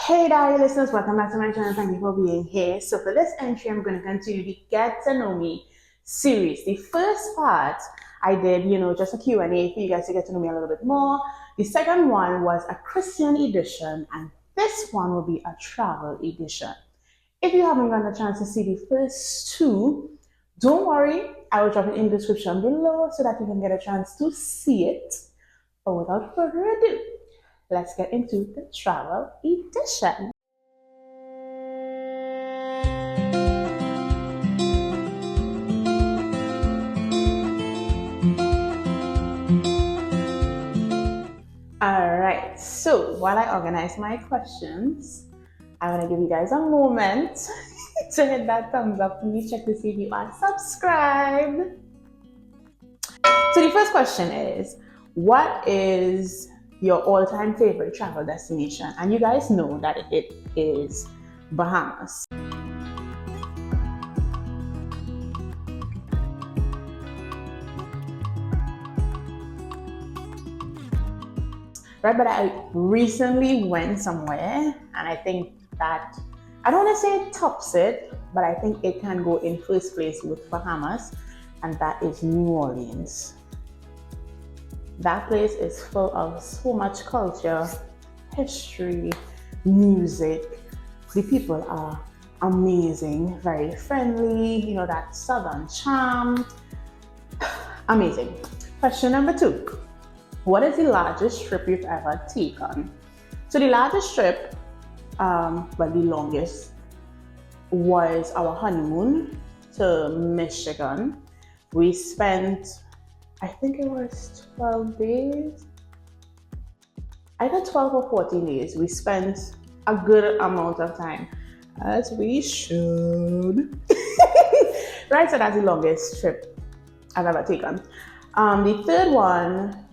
Hey diary listeners, welcome back to my channel. Thank you for being here. So for this entry, I'm going to continue the Get to Know Me series. The first part I did, just a Q&A for you guys to get to know me a little bit more. The second one was a Christian edition, and this one will be a travel edition. If you haven't gotten a chance to see the first two, don't worry. I will drop it in the description below so that you can get a chance to see it. But without further ado, let's get into the travel edition. Alright, so while I organize my questions, I want to give you guys a moment to hit that thumbs up for me. Check to see if you are subscribed. So the first question is, what is your all-time favorite travel destination? And you guys know that it is Bahamas. Right, but I recently went somewhere, and I think that, I don't want to say it tops it, but I think it can go in first place with Bahamas, and that is New Orleans. That place is full of so much culture, history, music. The people are amazing, very friendly, that southern charm. Amazing. Question number 2. What is the largest trip you've ever taken? So the largest trip, the longest, was our honeymoon to Michigan. We spent, I think it was 12 days. Either 12 or 14 days. We spent a good amount of time, as we should. Right, so that's the longest trip I've ever taken. The third one,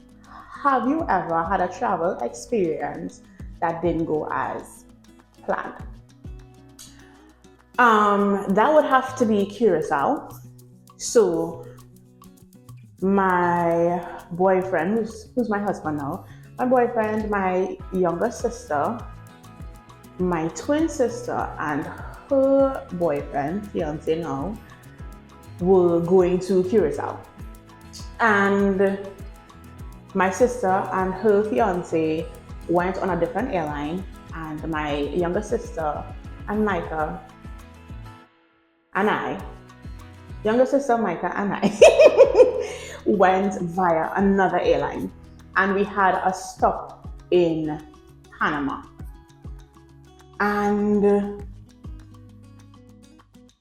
have you ever had a travel experience that didn't go as planned? That would have to be Curacao. So my boyfriend, who's my husband now, my boyfriend, my younger sister, my twin sister, and her boyfriend, fiance now, were going to Curacao. And my sister and her fiance went on a different airline, and my younger sister and Micah and I, went via another airline, and we had a stop in Panama. And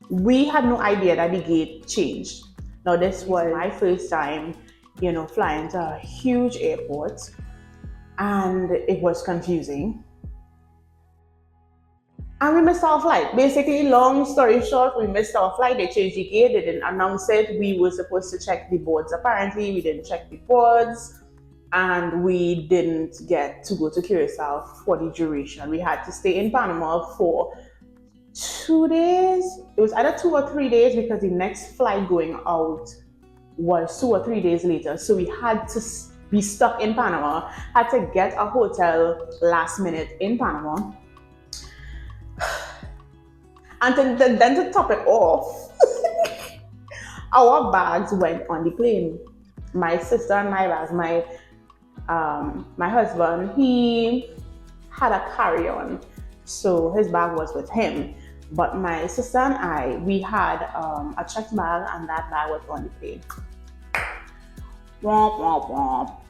we had no idea that the gate changed. Now, this was my first time flying to a huge airport, and it was confusing. And we missed our flight. Basically, long story short, we missed our flight. They changed the gate. They didn't announce it. We were supposed to check the boards. Apparently, we didn't check the boards, and we didn't get to go to Curacao for the duration. We had to stay in Panama for 2 days. It was either 2 or 3 days, because the next flight going out was 2 or 3 days later. So we had to be stuck in Panama, had to get a hotel last minute in Panama. And then to top it off, our bags went on the plane. My sister and my bags, my husband, he had a carry-on, so his bag was with him. But my sister and I, we had a checked bag, and that bag was on the plane. Womp, womp, womp.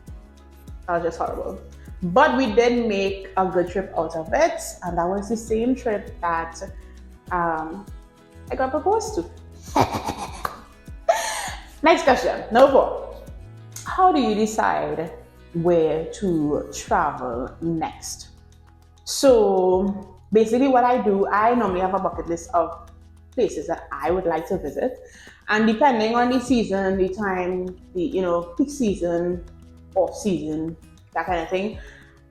That was just horrible. But we did make a good trip out of it, and that was the same trip that I got proposed to. Next question, number 4. How do you decide where to travel next? So basically what I do, I normally have a bucket list of places that I would like to visit. And depending on the season, the time, peak season, off season, that kind of thing,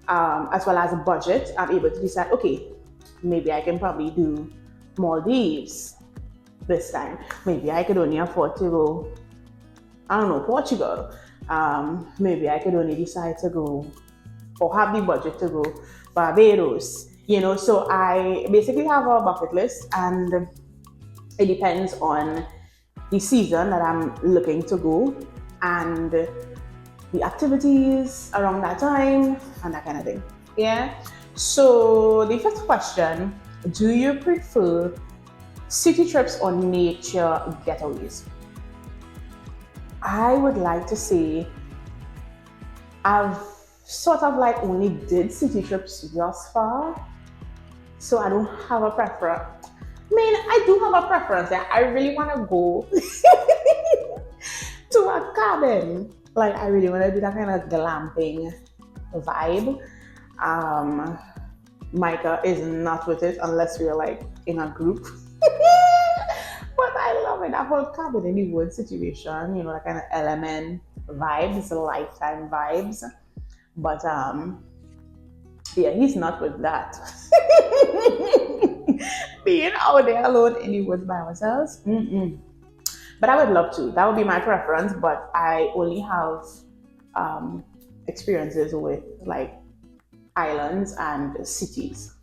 as well as a budget, I'm able to decide, okay, maybe I can probably do Maldives this time. Maybe I could only afford to go, Portugal. Maybe I could only decide to go, or have the budget to go Barbados. So I basically have a bucket list, and it depends on the season that I'm looking to go and the activities around that time and that kind of thing. Yeah. So the first question: do you prefer city trips or nature getaways? I would like to say I've sort of like only did city trips thus far, so I don't have a preference. I mean, I do have a preference. I really want to go to a cabin. Like, I really want to do that kind of glamping vibe. Um, Micah is not with it unless we're like in a group. But I love it. That whole cabin in the woods situation, that kind of element vibes, lifetime vibes. But yeah, he's not with that. Being out there alone in the woods by ourselves. Mm-mm. But I would love to. That would be my preference. But I only have um, experiences with like islands and cities.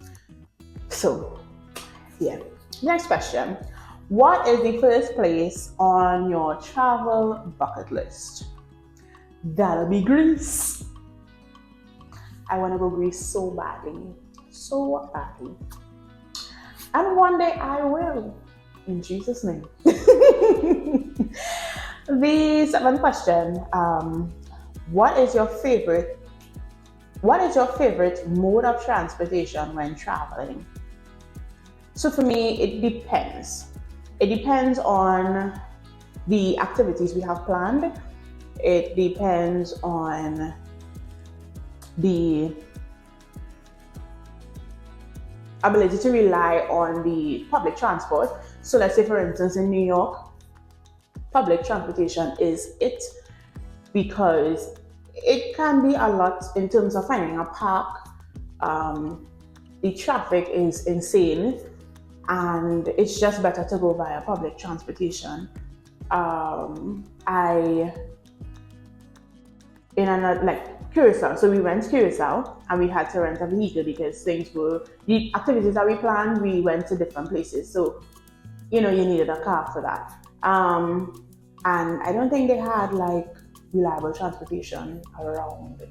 So yeah. Next question. What is the first place on your travel bucket list? That'll be Greece. I want to go Greece so badly. So badly. And one day I will. In Jesus' name. The seventh question. What is your favorite mode of transportation when traveling? So for me, it depends. It depends on the activities we have planned. It depends on the ability to rely on the public transport. So let's say, for instance, in New York, public transportation is it, because it can be a lot in terms of finding a park. The traffic is insane, and it's just better to go via public transportation. I in another like Curacao. So we went to Curacao and we had to rent a vehicle because the activities that we planned, we went to different places. So, you needed a car for that. And I don't think they had like reliable transportation around.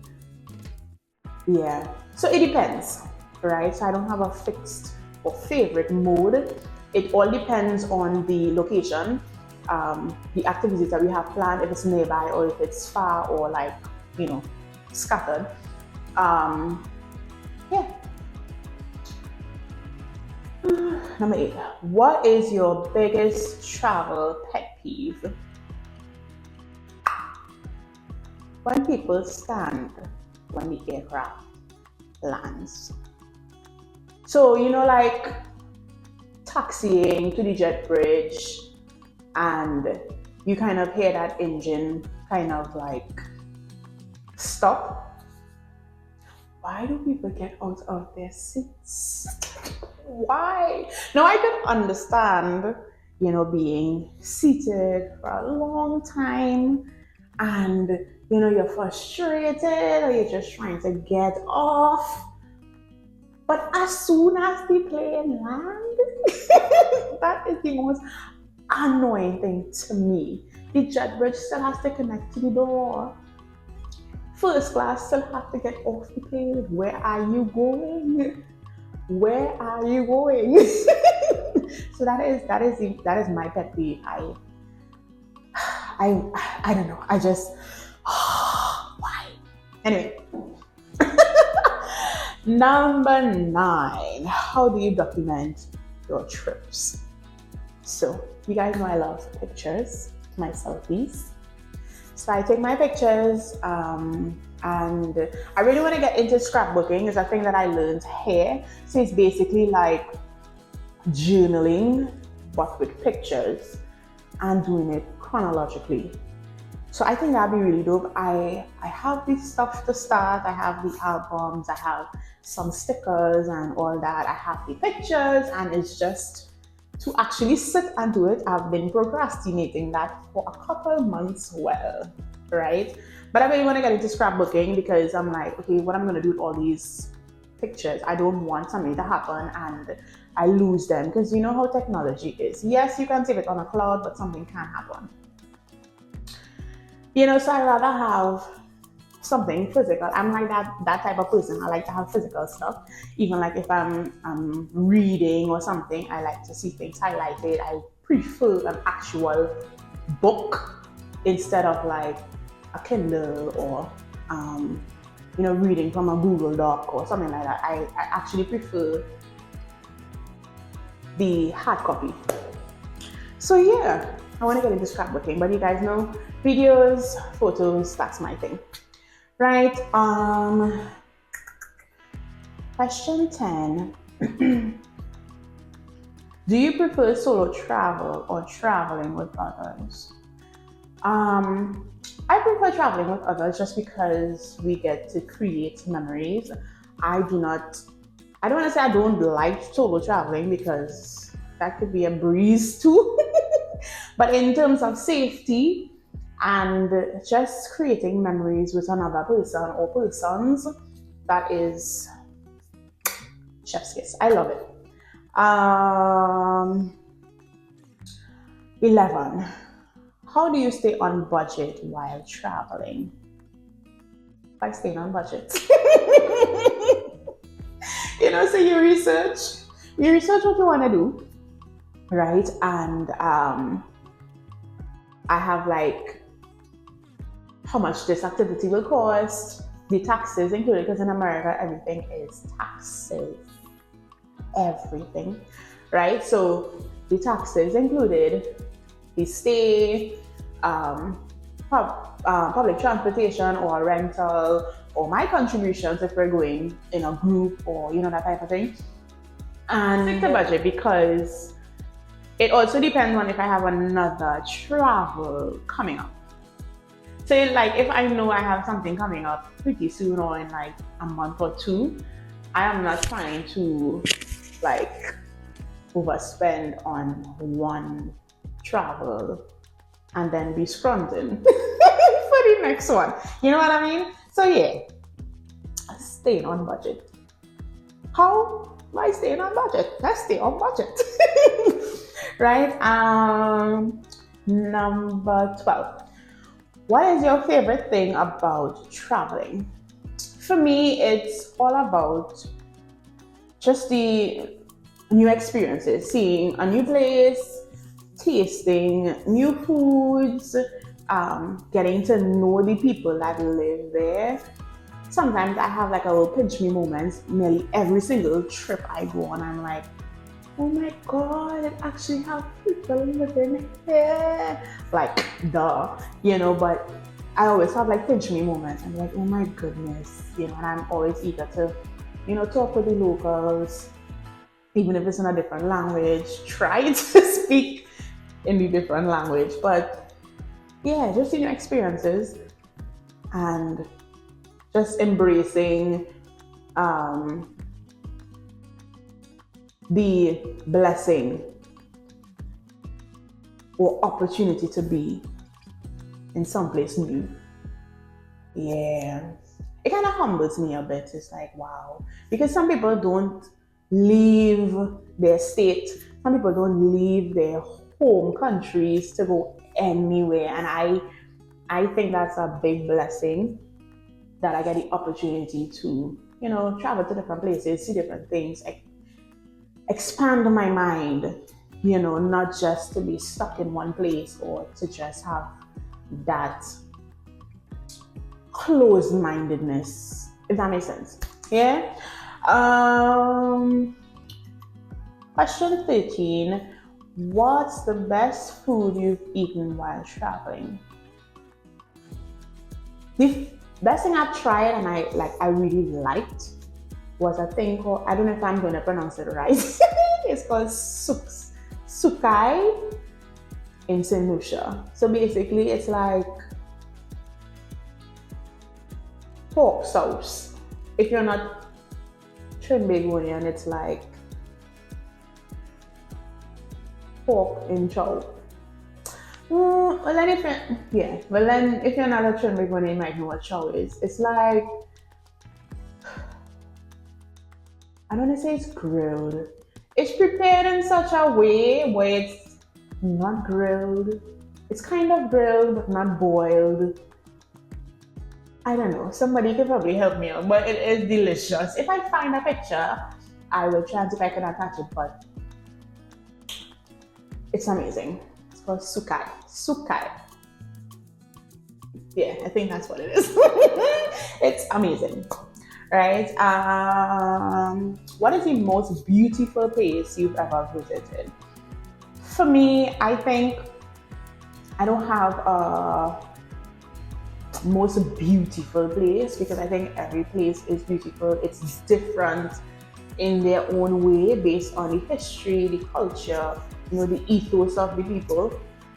Yeah. So it depends, right? So I don't have a fixed or favorite mode. It all depends on the location, the activities that we have planned, if it's nearby or if it's far or like, scattered. Yeah. Number 8. What is your biggest travel pet peeve? When people stand when the aircraft lands. So, like taxiing to the jet bridge and you kind of hear that engine kind of like stop. Why do people get out of their seats? Why? Now I can understand, being seated for a long time and, you're frustrated or you're just trying to get off. But as soon as the plane lands, that is the most annoying thing to me. The jet bridge still has to connect to the door. First class still have to get off the plane. Where are you going? Where are you going? So that is my pet peeve. I don't know. I just why? Anyway. Number 9. How do you document your trips? So you guys know I love pictures, my selfies. So I take my pictures, and I really want to get into scrapbooking. It's a thing that I learned here. So it's basically like journaling, but with pictures and doing it chronologically. So I think that'd be really dope. I have the stuff to start. I have the albums. I have some stickers and all that. I have the pictures, and it's just to actually sit and do it. I've been procrastinating that for a couple months, right? But I really want to get into scrapbooking because I'm like, okay, what I'm going to do with all these pictures. I don't want something to happen and I lose them, because you know how technology is. Yes, you can save it on a cloud, but something can happen. So I rather have something physical. I'm like that type of person. I like to have physical stuff. Even like if I'm reading or something, I like to see things highlighted. I prefer an actual book instead of like a Kindle or reading from a Google Doc or something like that. I actually prefer the hard copy. So yeah, I want to get into scrapbooking, but you guys know videos, photos, that's my thing. Right, question 10. Do you prefer solo travel or traveling with others? I prefer traveling with others just because we get to create memories. I don't want to say I don't like solo traveling, because that could be a breeze too. But in terms of safety and just creating memories with another person or persons, that is chef's kiss. I love it. 11. How do you stay on budget while traveling? By staying on budget. So you research what you want to do, right? And I have like how much this activity will cost, the taxes included, because in America everything is taxes, everything, right? So the taxes included, the stay, public transportation or rental, or my contributions if we're going in a group or that type of thing. And stick to budget, because it also depends on if I have another travel coming up. So like if I know I have something coming up pretty soon or in like a month or two, I am not trying to like overspend on one travel and then be scrunting for the next one. You know what I mean? So yeah, staying on budget. How? By staying on budget. Let's stay on budget. Right? Number 12. What is your favorite thing about traveling? For me, it's all about just the new experiences, seeing a new place, tasting new foods, getting to know the people that live there. Sometimes I have like a little pinch me moments nearly every single trip I go on. I'm like, oh my God, I actually have people living here. Like, duh, but I always have like pinch me moments. I'm like, oh my goodness, and I'm always eager to, talk with the locals, even if it's in a different language, try to speak in the different language. But yeah, just new experiences and just embracing the blessing or opportunity to be in someplace new. Yeah, it kind of humbles me a bit. It's like, wow, because some people don't leave their state, some people don't leave their home countries to go anywhere, and I think that's a big blessing that I get the opportunity to travel to different places, see different things, expand my mind, not just to be stuck in one place or to just have that closed-mindedness, if that makes sense. Yeah. Question 13. What's the best food you've eaten while traveling? The best thing I've tried and I really liked was a thing called, I don't know if I'm going to pronounce it right. It's called sukai in St. Lucia. So basically it's like pork sauce. If you're not Trinbagonian, it's like pork in chow. Well then if you're not a Trinbagonian, you might know what chow is. It's like I don't want to say it's grilled. It's prepared in such a way where it's not grilled. It's kind of grilled but not boiled. I don't know. Somebody could probably help me out, but it is delicious. If I find a picture, I will try and see if I can attach it, but it's amazing. It's called sukai. Sukai. Yeah, I think that's what it is. It's amazing, right? What is the most beautiful place you've ever visited? For me, I think I don't have a most beautiful place because I think every place is beautiful. It's different in their own way based on the history, the culture, the ethos of the people,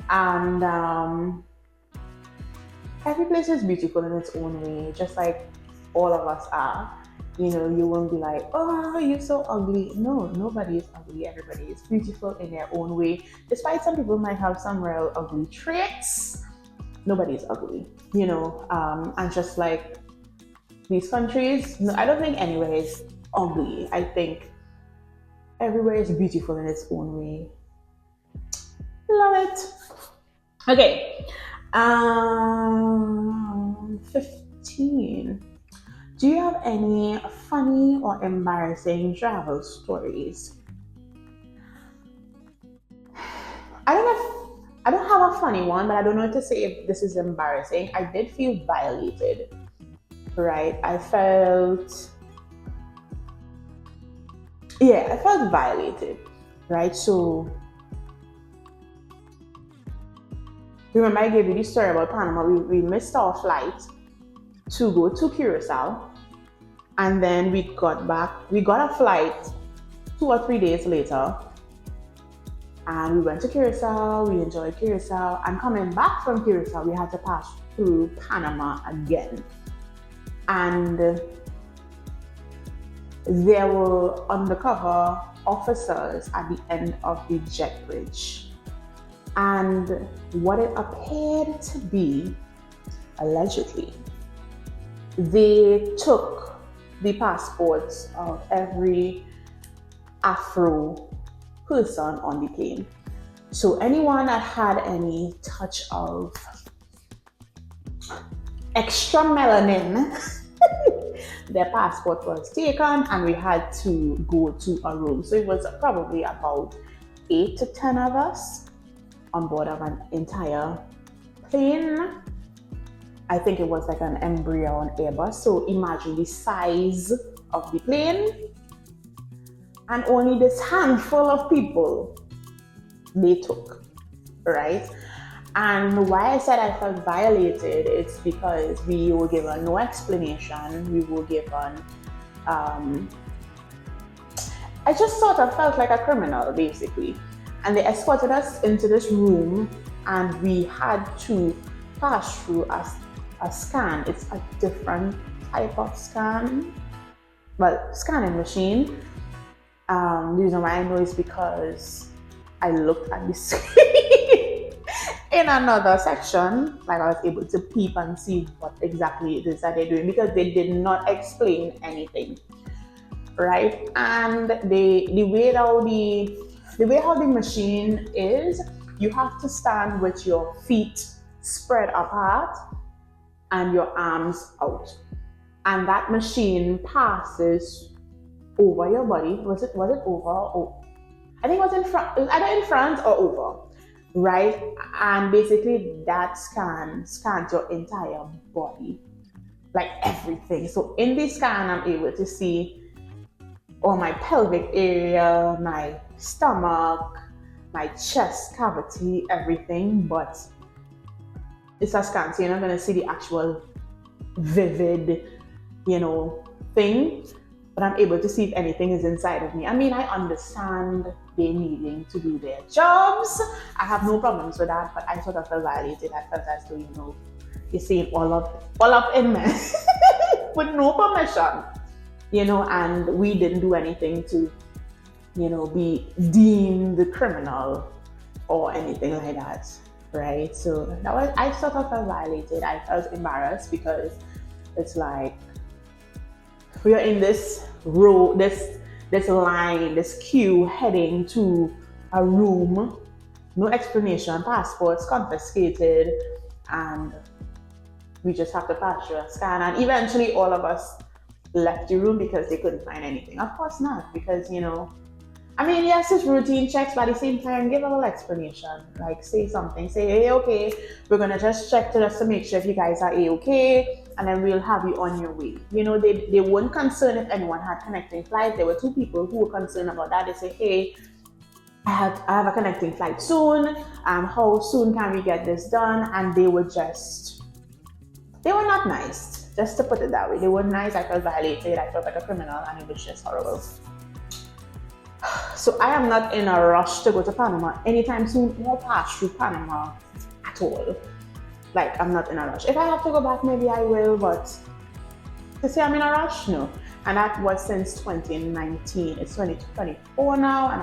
and every place is beautiful in its own way, just like all of us are. You won't be like, oh, you're so ugly. No, nobody is ugly. Everybody is beautiful in their own way. Despite some people might have some real ugly traits, nobody is ugly. And just like these countries, no, I don't think anywhere is ugly. I think everywhere is beautiful in its own way. Love it. Okay. 15. Do you have any funny or embarrassing travel stories? I don't know. I don't have a funny one, but I don't know to say if this is embarrassing. I did feel violated, right? I felt violated, right? So, remember I gave you the story about Panama. We missed our flight to go to Curacao, and then we got back. We got a flight 2 or 3 days later, and we went to Curacao. We enjoyed Curacao, and coming back from Curacao, we had to pass through Panama again, and there were undercover officers at the end of the jet bridge. And what it appeared to be, allegedly, they took the passports of every Afro person on the plane. So anyone that had any touch of extra melanin, their passport was taken and we had to go to a room. So it was probably about 8 to 10 of us on board of an entire plane. I think it was like an embryo on Airbus. So imagine the size of the plane and only this handful of people they took, right? And why I said I felt violated, it's because we were given no explanation. We were given, I just sort of felt like a criminal, basically. And they escorted us into this room, and we had to pass through a scan. It's a different type of scan, scanning machine. The reason why I know is because I looked at the screen in another section, like I was able to peep and see what exactly it is that they're doing, because they did not explain anything, right? And the way how the machine is, you have to stand with your feet spread apart and your arms out, and that machine passes over your body. Was it over? Oh, I think it was in front. It was either in front or over, right? And basically that scans your entire body, like everything. So in this scan, I'm able to see all my pelvic area, my stomach, my chest cavity, everything. But it's a scan, so you're not gonna see the actual vivid, thing. But I'm able to see if anything is inside of me. I mean, I understand they needing to do their jobs. I have no problems with that, but I sort of felt violated. I felt as though, you're saying all up in me with no permission, and we didn't do anything to, be deemed criminal or anything like that, right? So I sort of felt violated. I felt embarrassed because it's like, we are in this this line, this queue heading to a room, no explanation, passports confiscated, and we just have to pass through a scan. And eventually, all of us left the room because they couldn't find anything. Of course not, because I mean, yes, it's routine checks, but at the same time, give a little explanation. Like, say something. Say, hey, okay, we're gonna just check just to make sure if you guys are okay, and then we'll have you on your way. They weren't concerned if anyone had connecting flights. There were two people who were concerned about that. They say, hey, I have a connecting flight soon. How soon can we get this done? And they were not nice. Just to put it that way, they weren't nice. I felt violated. I felt like a criminal, and it was just horrible. So I am not in a rush to go to Panama anytime soon or pass through Panama at all. Like, I'm not in a rush. If I have to go back, maybe I will, but to say I'm in a rush, no. And that was since 2019. It's 2024 now, and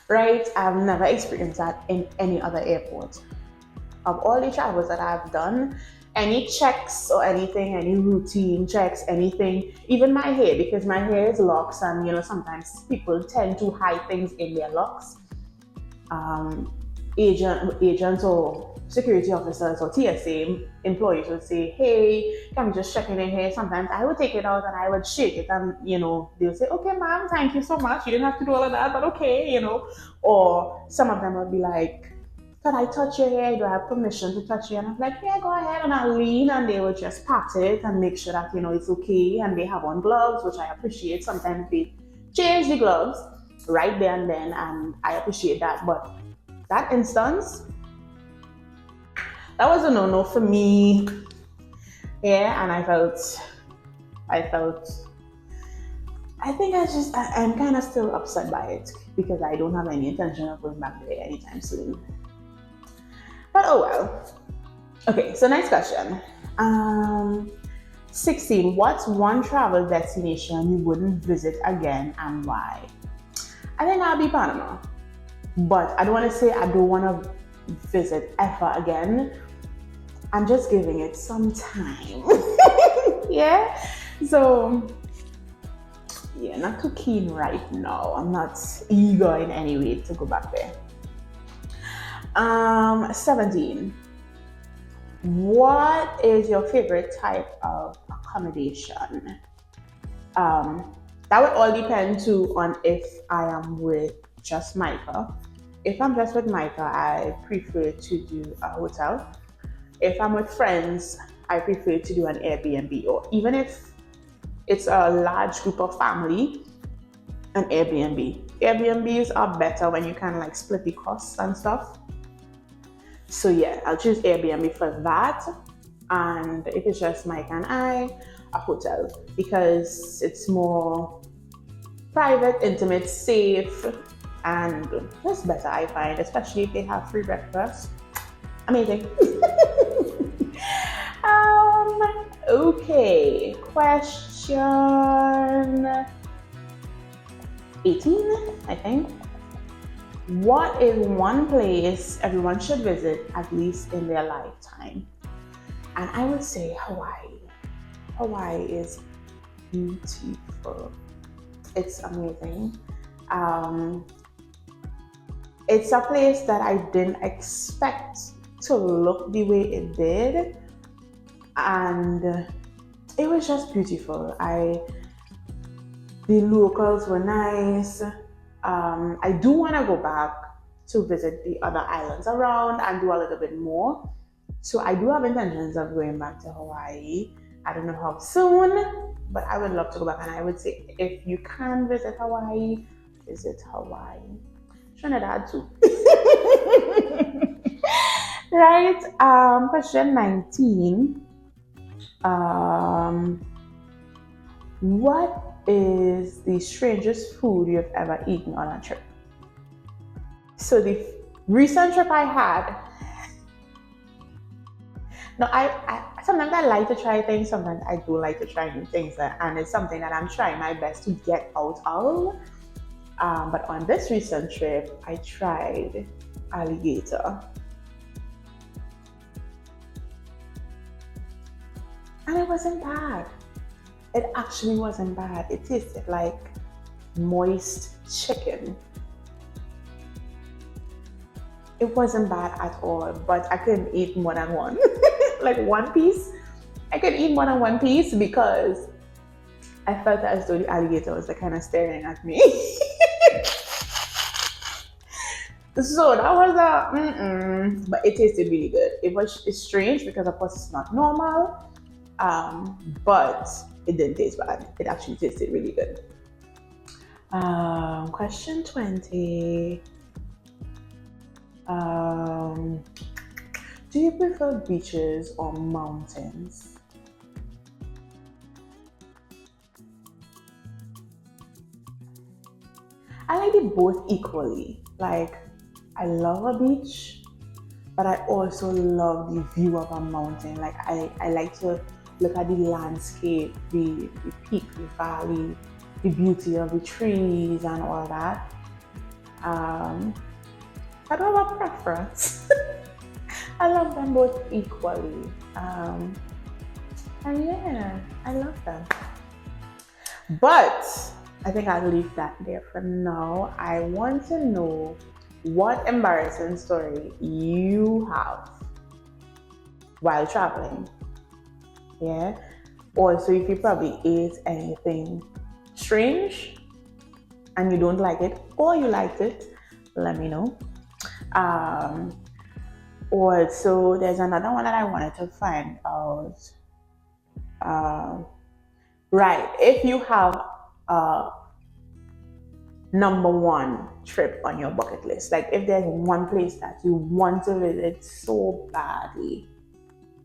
right? I've never experienced that in any other airport. Of all the travels that I've done, any checks or anything, any routine checks, anything, even my hair, because my hair is locks, and sometimes people tend to hide things in their locks. Agents or security officers or TSA employees would say, hey, can we just check in your hair? Sometimes I would take it out and I would shake it, and they'll say, okay, ma'am, thank you so much. You didn't have to do all of that, but okay, Or some of them would be like, can I touch your hair? Do I have permission to touch you? And I'm like, yeah, go ahead. And I'll lean, and they will just pat it and make sure that, it's okay. And they have on gloves, which I appreciate. Sometimes they change the gloves right there and then, and I appreciate that. But that instance, that was a no-no for me. Yeah, and I think I'm kind of still upset by it because I don't have any intention of going back there anytime soon. But oh well. Okay, so next question. 16. What's one travel destination you wouldn't visit again and why? I think that'll be Panama. But I don't want to say I don't want to visit ever again. I'm just giving it some time. Yeah? So, yeah, not too keen right now. I'm not eager in any way to go back there. 17. What is your favorite type of accommodation? That would all depend too on if I am with just Micah. If I'm just with Micah, I prefer to do a hotel. If I'm with friends, I prefer to do an Airbnb, or even if it's a large group of family, an Airbnb. Airbnbs are better when you can like split the costs and stuff. So yeah, I'll choose Airbnb for that. And if it's just Mike and I, a hotel, because it's more private, intimate, safe, and just better, I find, especially if they have free breakfast. Amazing. Okay, question 18, I think. What is one place everyone should visit at least in their lifetime? And I would say Hawaii. Hawaii is beautiful. It's amazing. It's a place that I didn't expect to look the way it did. And it was just beautiful. The locals were nice. I do want to go back to visit the other islands around and do a little bit more. So I do have intentions of going back to Hawaii. I don't know how soon, but I would love to go back. And I would say if you can visit Hawaii, visit Hawaii. Trinidad too. Right. Question 19. What is the strangest food you've ever eaten on a trip? So the recent trip I had, I sometimes I like to try things, sometimes I do like to try new things, and it's something that I'm trying my best to get out of. But on this recent trip, I tried alligator. And it wasn't bad. It actually wasn't bad. It tasted like moist chicken. It wasn't bad at all, but I couldn't eat more than one. Like one piece. I could eat more than one piece because I felt as though the alligator was like kind of staring at me. So that was but it tasted really good. It's strange because of course it's not normal, but it didn't taste bad. It actually tasted really good. Question 20. Um, do you prefer beaches or mountains? I like it both equally. Like, I love a beach, but I also love the view of a mountain. Like, I like to look at the landscape, the peak, the valley, the beauty of the trees and all that. Um, I don't have a preference. I love them both equally. And yeah, I love them. But I think I'll leave that there for now. I want to know what embarrassing story you have while traveling. Yeah. Also, if you probably ate anything strange and you don't like it, or you liked it, let me know. Um, Also, there's another one that I wanted to find out. Um, right, if you have a number one trip on your bucket list, like if there's one place that you want to visit so badly,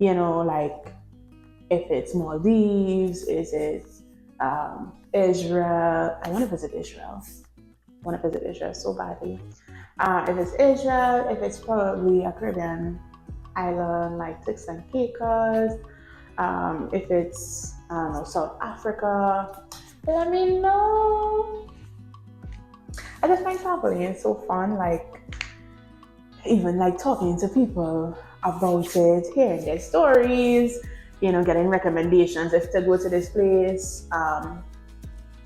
like if it's Maldives, is it Israel? I want to visit Israel. I want to visit Israel so badly. If it's Israel, if it's probably a Caribbean island like Turks and Caicos, if it's I don't know South Africa, let me know. I just find traveling is so fun. Like even like talking to people about it, hearing their stories, getting recommendations if to go to this place.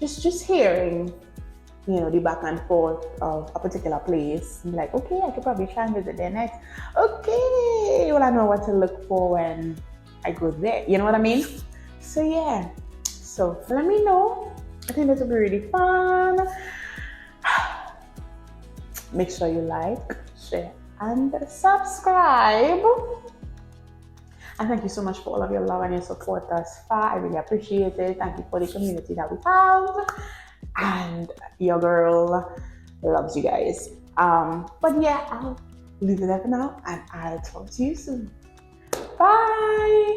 Just hearing the back and forth of a particular place. I'm like, okay, I could probably try and visit there next. Okay, well, I know what to look for when I go there. You know what I mean? So, yeah. So, let me know. I think this will be really fun. Make sure you like, share, and subscribe. And thank you so much for all of your love and your support thus far. I really appreciate it. Thank you for the community that we have. And your girl loves you guys. But yeah, I'll leave it there for now and I'll talk to you soon. Bye.